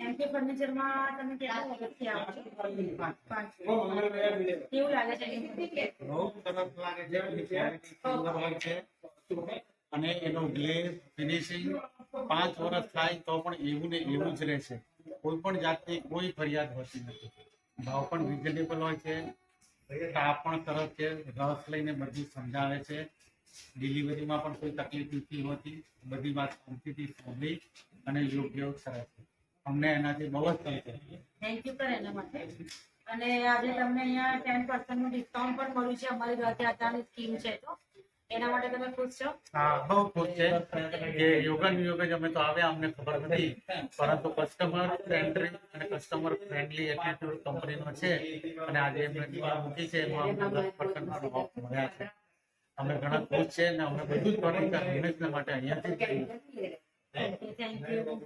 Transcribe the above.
એમકે ફર્નિચરમાં તમે કેટલા વખતથી આવો છો? 5 કેવું લાગે છે? બહુ સરસ લાગે છે, સુંદર હોય છે અને એનું ગ્લેઝ ફિનિશિંગ 5 વર્ષ થાય તો પણ એવું ને એવું જ રહેશે. કોઈ પણ જાતની કોઈ ફરિયાદ હોતી નથી. ભાવ પણ રિઝનેબલ હોય છે, સ્ટાફ પણ સરસ છે, રસ લઈને બધું સમજાવે છે. ડિલિવરીમાં પણ કોઈ તકલીફ નથી હોતી. બધી વાત શાંતિથી સાંભળી અને યોગ્ય સરસ છે. અમને એનાથી બહુ જ ગમે છે. થેન્ક યુ સર એના માટે. અને આજે તમને અહીંયા 10% નું ડિસ્કાઉન્ટ પણ મળ્યું છે. અમારી રથયાત્રાની સ્કીમ છે તો એના માટે તમે ખુશ છો? હા, બહુ ખુશ છે કે યોગન યોગ જ અમે તો આવ્યા, અમને ખબર નથી, પરંતુ કસ્ટમર ફ્રેન્ડલી અને કસ્ટમર ફ્રેન્ડલી એટીટ્યુડ કંપનીનો છે અને આજે એમને મૂકી છે એમાં અમને 10% ઓફ મળ્યા છે. અમે ઘણા ખુશ છે અને અમે બધું જ ફર્નિચર હંમેશા માટે અહીંયાથી જ લઈએ. Thank you.